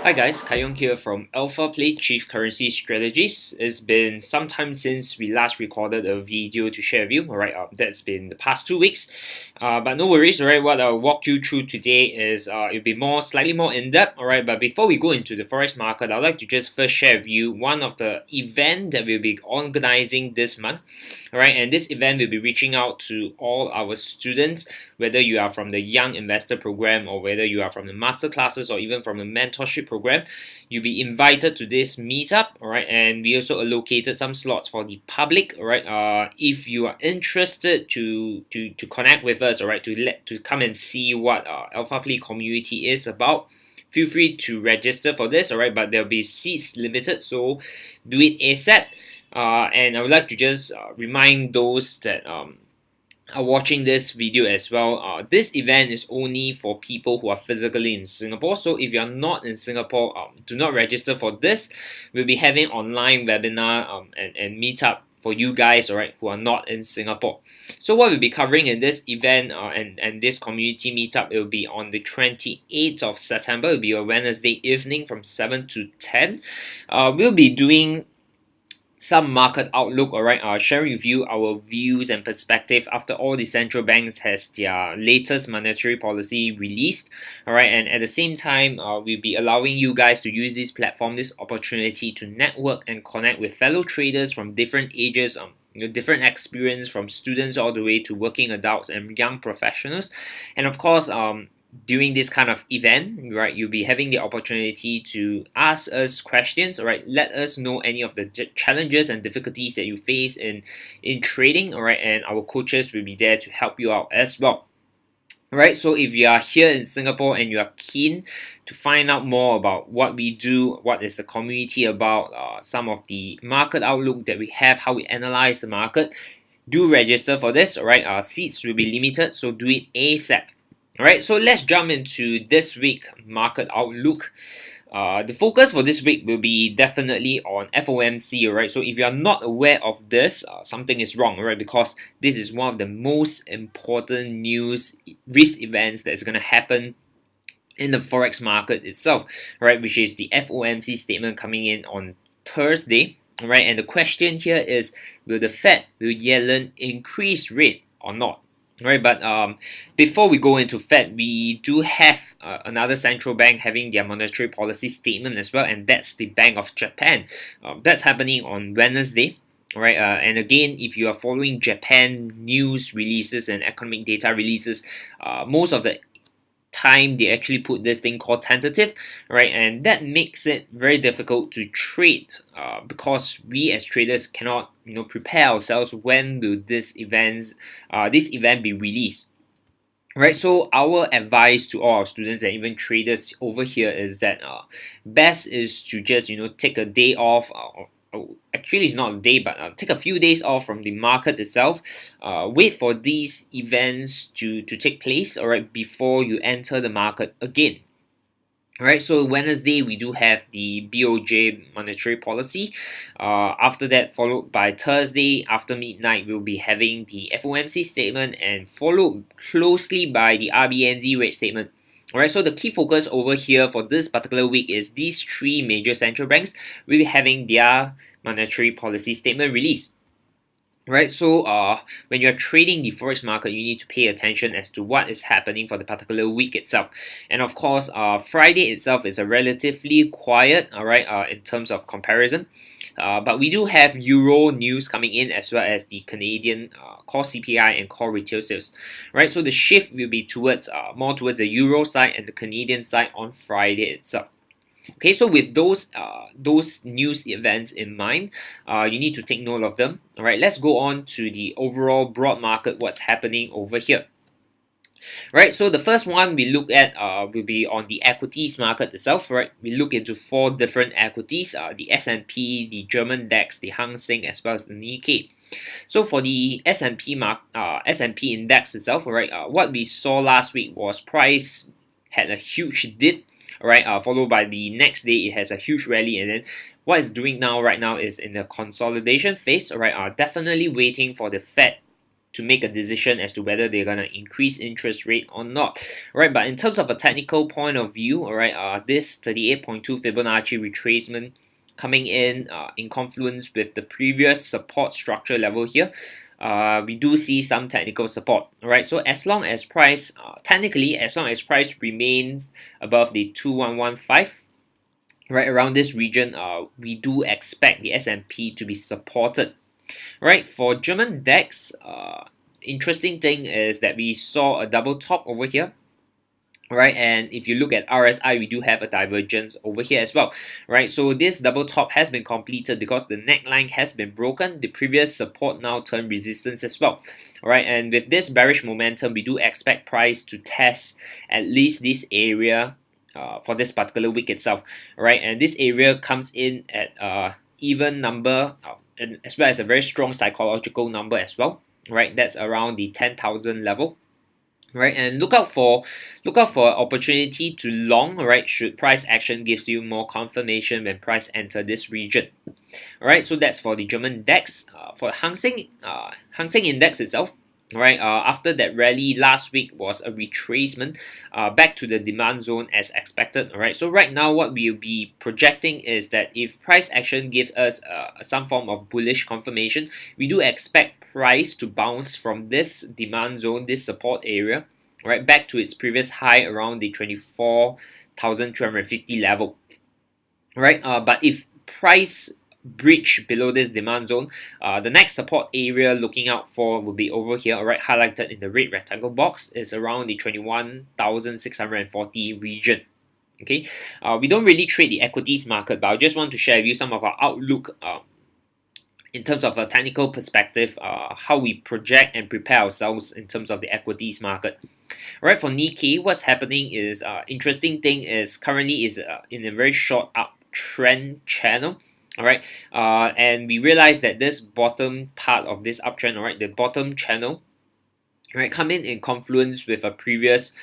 Hi guys, Kayong here from Alpha Play Chief Currency Strategies. It's been some time since we last recorded a video to share with you. Alright, that's been the past 2 weeks. But no worries, alright. What I'll walk you through today is it'll be slightly more in depth. Alright, but before we go into the forex market, I'd like to just first share with you one of the event that we'll be organizing this month. Alright, and this event will be reaching out to all our students, whether you are from the Young Investor Program or whether you are from the Masterclasses or even from the mentorship program. You'll be invited to this meetup, alright, and we also allocated some slots for the public, alright. If you are interested to connect with us, alright, to come and see what Alpha Play community is about, feel free to register for this, alright, but there'll be seats limited, so do it ASAP. And I would like to just remind those that are watching this video as well, this event is only for people who are physically in Singapore. So if you're not in Singapore, do not register for this. We'll be having online webinar and meetup for you guys, alright, who are not in Singapore. So what we'll be covering in this event and this community meetup, it will be on the 28th of September. It will be a Wednesday evening from 7 to 10. We'll be doing some market outlook, alright, sharing with you our views and perspective after all the central banks has their latest monetary policy released, alright, and at the same time, we'll be allowing you guys to use this platform, this opportunity to network and connect with fellow traders from different ages, different experience from students all the way to working adults and young professionals, and of course, during this kind of event, right, you'll be having the opportunity to ask us questions, right? Let us know any of the challenges and difficulties that you face in trading, all right, and our coaches will be there to help you out as well. Right, so if you are here in Singapore and you are keen to find out more about what we do, what is the community about, some of the market outlook that we have, how we analyze the market, do register for this, alright? Seats will be limited, so do it ASAP. Alright, so let's jump into this week market outlook. The focus for this week will be definitely on FOMC, alright? So if you are not aware of this, something is wrong, alright? Because this is one of the most important news risk events that is going to happen in the forex market itself, right? Which is the FOMC statement coming in on Thursday, alright? And the question here is, will Yellen increase rate or not? Right, but before we go into Fed, we do have another central bank having their monetary policy statement as well, and that's the Bank of Japan. That's happening on Wednesday. Right, and again, if you are following Japan news releases and economic data releases, most of the time they actually put this thing called tentative, right, and that makes it very difficult to trade because we as traders cannot prepare ourselves when will this event be released. Right, so our advice to all our students and even traders over here is that best is to just take a day off. Actually, it's not a day, but take a few days off from the market itself. Wait for these events to take place, all right, before you enter the market again. Alright, so Wednesday we do have the BOJ monetary policy. After that, followed by Thursday after midnight, we'll be having the FOMC statement and followed closely by the RBNZ rate statement. Alright, so the key focus over here for this particular week is these three major central banks will be having their monetary policy statement released. Right, so when you're trading the forex market, you need to pay attention as to what is happening for the particular week itself. And of course, Friday itself is a relatively quiet, alright, in terms of comparison. But we do have Euro news coming in as well as the Canadian core CPI and core retail sales. Right, so the shift will be towards more towards the Euro side and the Canadian side on Friday itself. Okay, so with those news events in mind, you need to take note of them. All right, let's go on to the overall broad market, what's happening over here. Right, so the first one we look at will be on the equities market itself. Right, we look into 4 different equities: the S&P, the German DAX, the Hang Seng, as well as the Nikkei. So for the S&P index itself, right, what we saw last week was price had a huge dip. Alright, followed by the next day it has a huge rally, and then what it's doing right now is in the consolidation phase. Alright, definitely waiting for the Fed to make a decision as to whether they're gonna increase interest rate or not. Right, but in terms of a technical point of view, alright, this 38.2 Fibonacci retracement coming in confluence with the previous support structure level here, we do see some technical support. Alright, so as long as price, technically, as long as price remains above the 2115, right around this region, we do expect the S&P to be supported. Right, for German DAX, interesting thing is that we saw a double top over here. Right, and if you look at RSI, we do have a divergence over here as well. Right, so this double top has been completed because the neckline has been broken. The previous support now turned resistance as well. Right, and with this bearish momentum, we do expect price to test at least this area for this particular week itself. Right, and this area comes in at even number, and as well as a very strong psychological number as well. Right, that's around the 10,000 level. Right, and look out for opportunity to long, right, should price action gives you more confirmation when price enter this region. Alright, so that's for the German DAX. For Hang Seng Index itself, right, after that rally last week was a retracement back to the demand zone as expected. Alright, so right now what we'll be projecting is that if price action gives us some form of bullish confirmation, we do expect price to bounce from this demand zone, this support area, right, back to its previous high around the 24,250 level. Right, but if price breach below this demand zone, the next support area looking out for will be over here, alright, highlighted in the red rectangle box, is around the 21,640 region. Okay, we don't really trade the equities market, but I just want to share with you some of our outlook in terms of a technical perspective, how we project and prepare ourselves in terms of the equities market. Alright, for Nikkei, what's happening is, interesting thing is currently is in a very short uptrend channel. Alright, and we realize that this bottom part of this uptrend, alright, the bottom channel, right, come in confluence with a previous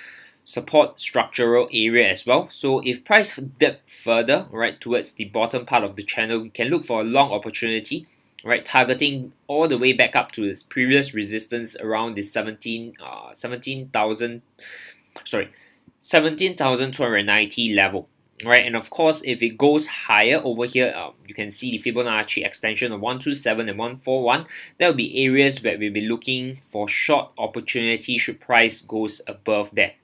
support structural area as well. So if price dip further, right, towards the bottom part of the channel, we can look for a long opportunity, right, targeting all the way back up to its previous resistance around the 17,290 level. Right, and of course, if it goes higher over here, you can see the Fibonacci extension of 127 and 141. That will be areas where we'll be looking for short opportunity should price goes above that.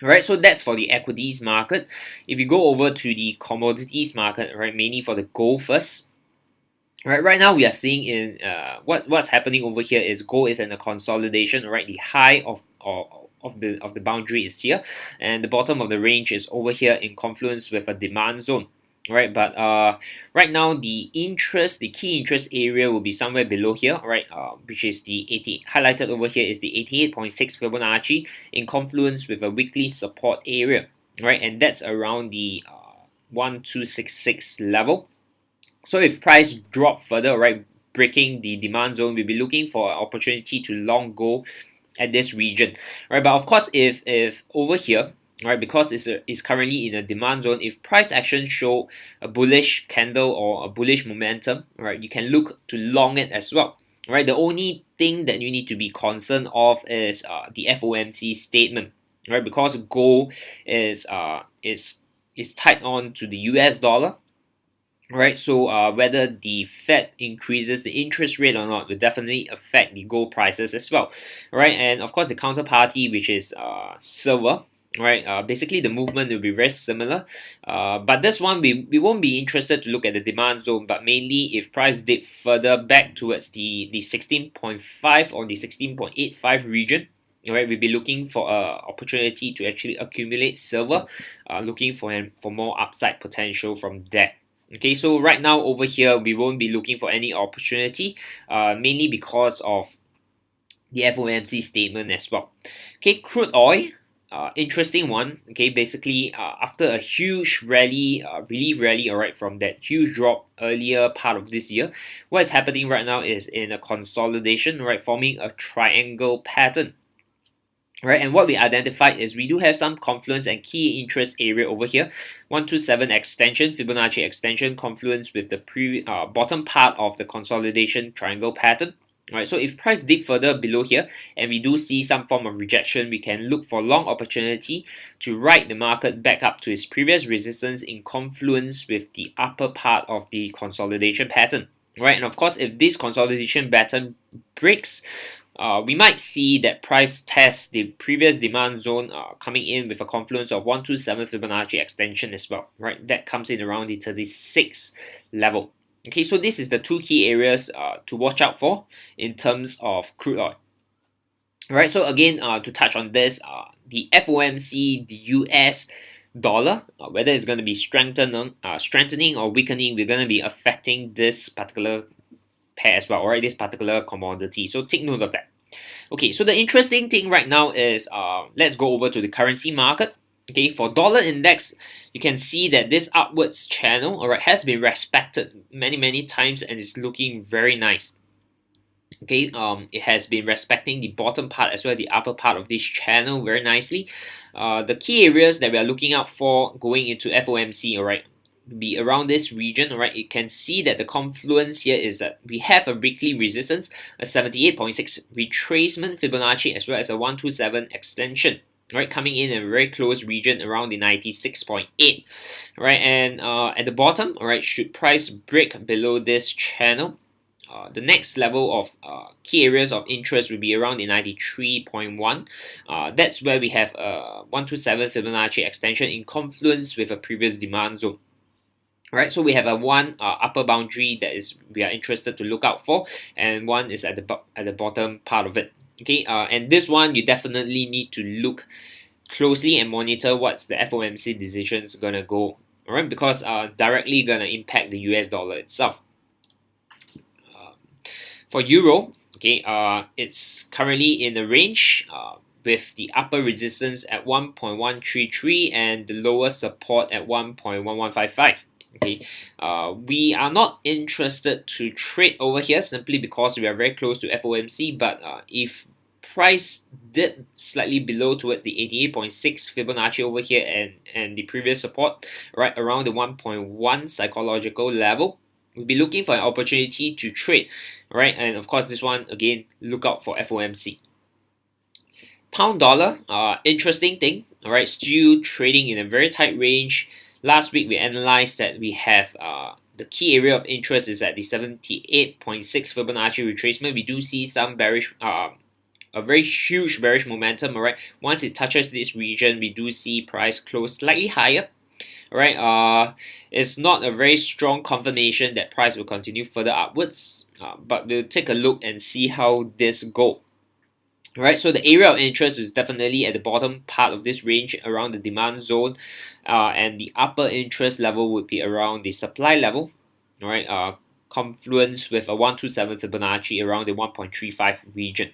Alright, so that's for the equities market. If you go over to the commodities market, right, mainly for the gold first. Right now we are seeing in what's happening over here is gold is in a consolidation. Right, the high of the boundary is here, and the bottom of the range is over here in confluence with a demand zone. Right, but right now the key interest area will be somewhere below here, right, which is the 80 highlighted over here is the 88.6 Fibonacci in confluence with a weekly support area. Right, and that's around the 1266 level. So if price drop further, right, breaking the demand zone, we'll be looking for an opportunity to long go at this region. Right, but of course, if over here, right, because it's currently in a demand zone, if price action show a bullish candle or a bullish momentum, right, you can look to long it as well. Right, the only thing that you need to be concerned of is the FOMC statement. Right, because gold is tied on to the US dollar. Right, so whether the Fed increases the interest rate or not will definitely affect the gold prices as well. Right, and of course the counterparty, which is silver. Right, basically the movement will be very similar, but this one we won't be interested to look at the demand zone, but mainly if price dip further back towards the 16.5 or the 16.85 region. Alright, we'll be looking for an opportunity to actually accumulate silver, looking for more upside potential from that. Okay, so right now over here we won't be looking for any opportunity, mainly because of the FOMC statement as well. Okay, crude oil, interesting one. Okay, basically after a huge rally, relief rally, alright, from that huge drop earlier part of this year, what is happening right now is in a consolidation, right, forming a triangle pattern. Right, and what we identified is we do have some confluence and key interest area over here. 127 extension, Fibonacci extension, confluence with the bottom part of the consolidation triangle pattern. Alright, so if price dip further below here and we do see some form of rejection, we can look for long opportunity to ride the market back up to its previous resistance in confluence with the upper part of the consolidation pattern. Right, and of course, if this consolidation pattern breaks, we might see that price test the previous demand zone coming in with a confluence of 127 Fibonacci extension as well. Right, that comes in around the 36 level. Okay, so this is the two key areas to watch out for in terms of crude oil. Alright, so again, to touch on this, the FOMC, the US dollar, whether it's going to be strengthening or weakening, we're going to be affecting this particular pair as well, alright, this particular commodity. So take note of that. Okay, so the interesting thing right now is let's go over to the currency market. Okay, for dollar index, you can see that this upwards channel, alright, has been respected many times and is looking very nice. Okay, it has been respecting the bottom part as well as the upper part of this channel very nicely. The key areas that we are looking out for going into FOMC, alright, be around this region, alright. You can see that the confluence here is that we have a weekly resistance, a 78.6 retracement Fibonacci, as well as a 127 extension. Right, coming in a very close region around the 96.8, right, and at the bottom, alright, should price break below this channel, the next level of key areas of interest will be around the 93.1. That's where we have a 127 Fibonacci extension in confluence with a previous demand zone. Alright, so we have a one upper boundary that is we are interested to look out for, and one is at the bottom part of it. Okay, and this one you definitely need to look closely and monitor what's the FOMC decisions gonna go. Alright, because directly gonna impact the US dollar itself. For euro, okay, it's currently in the range with the upper resistance at 1.133 and the lower support at 1.1155. Okay, we are not interested to trade over here simply because we are very close to FOMC. But if price dip slightly below towards the 88.6 Fibonacci over here and the previous support right around the 1.1 psychological level, we'll be looking for an opportunity to trade, right? And of course, this one again, look out for FOMC. Pound dollar, interesting thing, all right, still trading in a very tight range. Last week we analyzed that we have the key area of interest is at the 78.6 Fibonacci retracement. We do see some bearish, a very huge bearish momentum. All right, once it touches this region, we do see price close slightly higher. Alright, it's not a very strong confirmation that price will continue further upwards, but we'll take a look and see how this goes. Alright, so the area of interest is definitely at the bottom part of this range around the demand zone, and the upper interest level would be around the supply level. Alright, confluence with a 127 Fibonacci around the 1.35 region.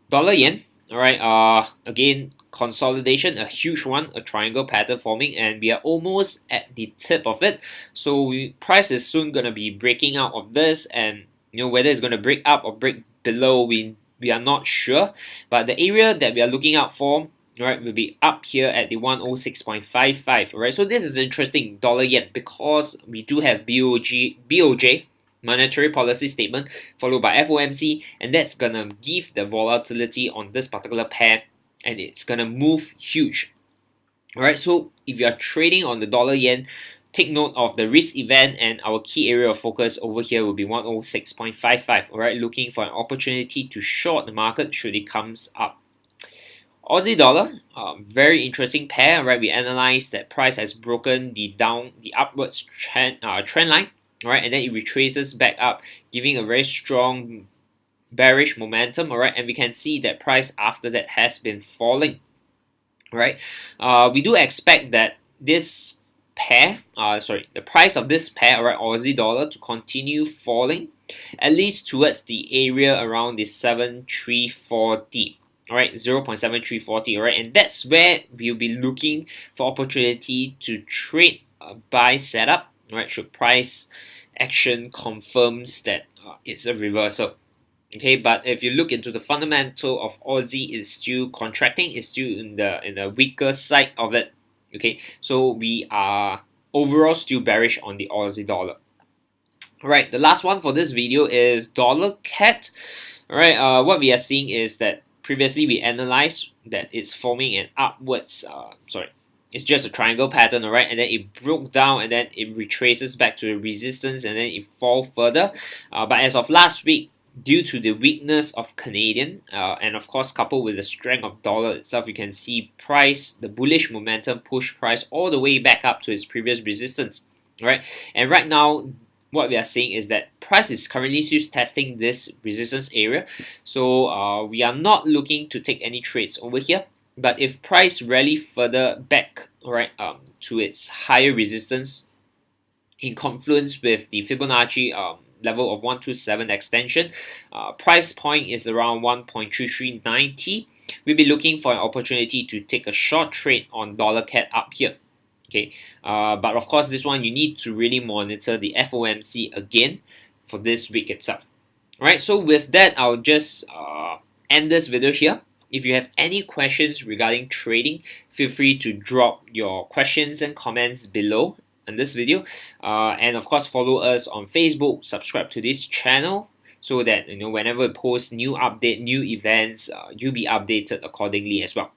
Dollar yen. Alright, again, consolidation, a huge one, a triangle pattern forming, and we are almost at the tip of it. So price is soon gonna be breaking out of this, and whether it's gonna break up or break below, we are not sure. But the area that we are looking out for, right, will be up here at the 106.55. Alright, so this is interesting, dollar yen, because we do have BOJ monetary policy statement followed by FOMC, and that's gonna give the volatility on this particular pair, and it's gonna move huge. Alright, so if you are trading on the dollar yen, take note of the risk event, and our key area of focus over here will be 106.55. Alright, looking for an opportunity to short the market should it comes up. Aussie dollar, very interesting pair. Right, we analyzed that price has broken the upwards trend line. Alright, and then it retraces back up, giving a very strong bearish momentum. Alright, and we can see that price after that has been falling. Right, we do expect that this pair, the price of this pair, alright, Aussie dollar, to continue falling at least towards the area around the 7340. Alright, 0.7340. Alright, and that's where we'll be looking for opportunity to trade a buy setup. Right, should price action confirms that it's a reversal. Okay, but if you look into the fundamental of Aussie, it's still contracting, it's still in the weaker side of it. Okay, so we are overall still bearish on the Aussie dollar. Alright, the last one for this video is dollar CAD. Alright, what we are seeing is that previously we analyzed that it's forming an upwards, it's just a triangle pattern, alright, and then it broke down and then it retraces back to the resistance and then it fall further. But as of last week, due to the weakness of Canadian and of course coupled with the strength of dollar itself, you can see price, the bullish momentum push price all the way back up to its previous resistance, right? And right now, what we are seeing is that price is currently still testing this resistance area, so we are not looking to take any trades over here. But if price rally further back, right, to its higher resistance in confluence with the Fibonacci level of 127 extension, price point is around 1.3390. We'll be looking for an opportunity to take a short trade on dollar CAD up here. Okay, but of course this one you need to really monitor the FOMC again for this week itself. Alright, so with that, I'll just end this video here. If you have any questions regarding trading, feel free to drop your questions and comments below in this video. And of course, follow us on Facebook, subscribe to this channel so that whenever we post new update, new events, you'll be updated accordingly as well.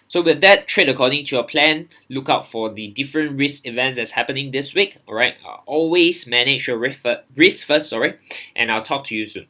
So with that, trade according to your plan. Look out for the different risk events that's happening this week. Alright, always manage your risk first, and I'll talk to you soon.